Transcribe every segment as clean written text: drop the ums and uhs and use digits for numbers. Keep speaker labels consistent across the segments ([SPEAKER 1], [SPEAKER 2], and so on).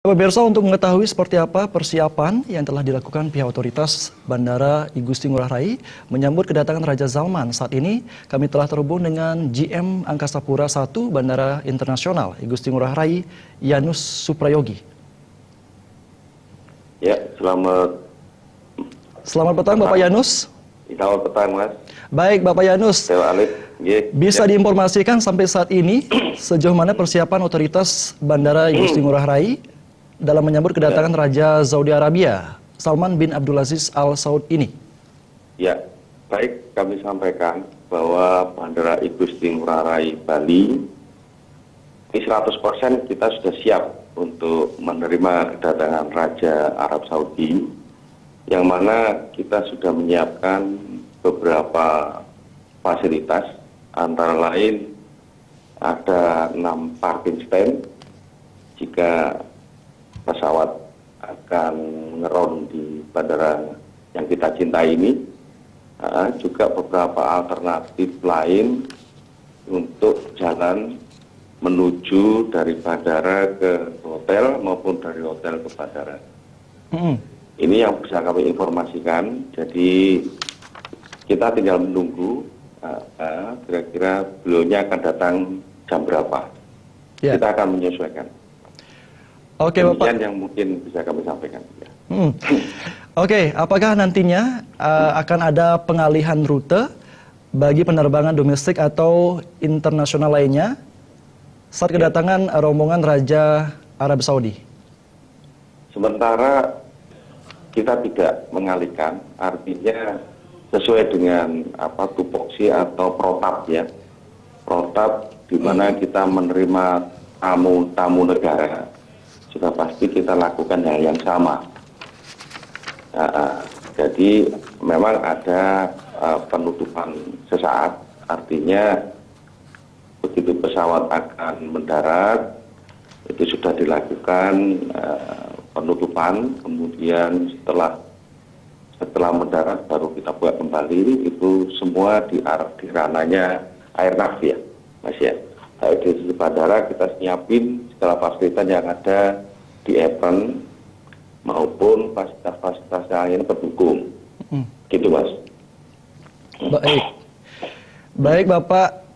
[SPEAKER 1] Pemirsa, untuk mengetahui seperti apa persiapan yang telah dilakukan pihak otoritas Bandara I Gusti Ngurah Rai menyambut kedatangan Raja Salman, saat ini kami telah terhubung dengan GM Angkasa Pura I Bandara Internasional I Gusti Ngurah Rai, Yanus Suprayogi.
[SPEAKER 2] Ya,
[SPEAKER 1] Selamat petang Bapak Yanus.
[SPEAKER 2] Selamat petang, Mas.
[SPEAKER 1] Baik Bapak Yanus, bisa diinformasikan sampai saat ini sejauh mana persiapan otoritas Bandara I Gusti Ngurah Rai dalam menyambut kedatangan Raja Saudi Arabia, Salman bin Abdulaziz Al Saud ini?
[SPEAKER 2] Ya, baik, kami sampaikan bahwa Bandara I Gusti Ngurah Rai Bali ini 100% kita sudah siap untuk menerima kedatangan Raja Arab Saudi, yang mana kita sudah menyiapkan beberapa fasilitas, antara lain ada 6 parking stand jika pesawat akan ngeron di bandara yang kita cintai ini, juga beberapa alternatif lain untuk jalan menuju dari bandara ke hotel maupun dari hotel ke bandara. Ini yang bisa kami informasikan, jadi kita tinggal menunggu kira-kira beliaunya akan datang jam berapa. Kita akan menyesuaikan.
[SPEAKER 1] Oke, Bapak.
[SPEAKER 2] Yang mungkin bisa kami sampaikan.
[SPEAKER 1] Oke, apakah nantinya akan ada pengalihan rute bagi penerbangan domestik atau internasional lainnya saat kedatangan rombongan Raja Arab Saudi?
[SPEAKER 2] Sementara kita tidak mengalihkan, artinya sesuai dengan tupoksi atau protap ya. Protap di mana kita menerima tamu negara, sudah pasti kita lakukan hal yang sama. Jadi memang ada penutupan sesaat, artinya begitu pesawat akan mendarat itu sudah dilakukan penutupan, kemudian setelah mendarat baru kita buat kembali. Itu semua di ranahnya airnav ya, Mas ya. Di sisi bandara kita siapin segala fasilitas yang ada di event maupun fasilitas lain pendukung. Gitu, Mas.
[SPEAKER 1] Baik Bapak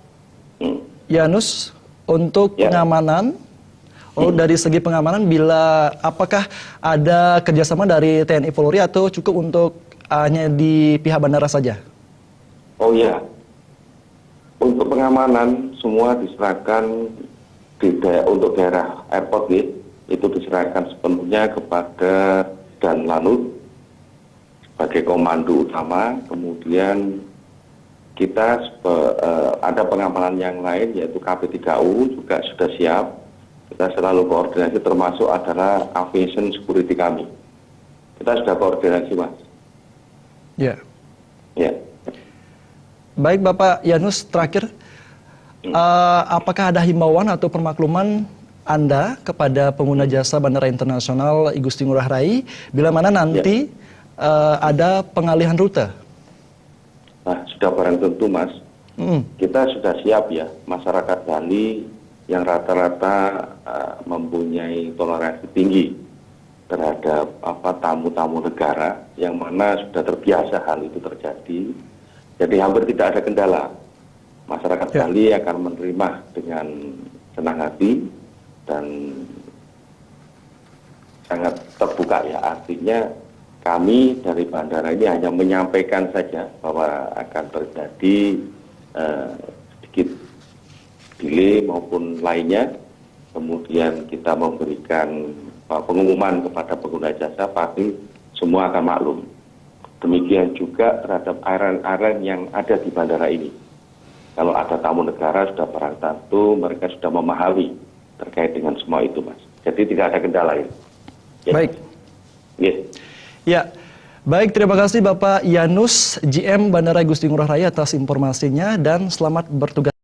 [SPEAKER 1] Yanus, untuk pengamanan, dari segi pengamanan, apakah ada kerjasama dari TNI Polri atau cukup untuk hanya di pihak bandara saja?
[SPEAKER 2] Oh ya, untuk pengamanan semua diserahkan untuk daerah airport itu diserahkan sepenuhnya kepada Danlanut sebagai komando utama. Kemudian kita ada pengamanan yang lain, yaitu KP3U juga sudah siap. Kita selalu koordinasi, termasuk adalah aviation security kami. Kita sudah koordinasi, Mas.
[SPEAKER 1] Ya.
[SPEAKER 2] Ya.
[SPEAKER 1] Baik Bapak Yanus, terakhir, apakah ada himbauan atau permakluman Anda kepada pengguna jasa Bandara Internasional I Gusti Ngurah Rai bila mana nanti ada pengalihan rute?
[SPEAKER 2] Nah, sudah barang tentu, Mas. Kita sudah siap ya, masyarakat Bali yang rata-rata mempunyai toleransi tinggi terhadap tamu-tamu negara, yang mana sudah terbiasa hal itu terjadi. Jadi hampir tidak ada kendala. Masyarakat Bali akan menerima dengan senang hati dan sangat terbuka ya. Artinya kami dari bandara ini hanya menyampaikan saja bahwa akan terjadi sedikit delay maupun lainnya. Kemudian kita memberikan pengumuman kepada pengguna jasa, pasti semua akan maklum. Demikian juga terhadap airline yang ada di bandara ini. Kalau ada tamu negara, sudah barang tentu mereka sudah memahami terkait dengan semua itu, Mas. Jadi tidak ada kendala ini.
[SPEAKER 1] Baik. Ya, baik, terima kasih Bapak Yanus, GM Bandara I Gusti Ngurah Rai atas informasinya dan selamat bertugas.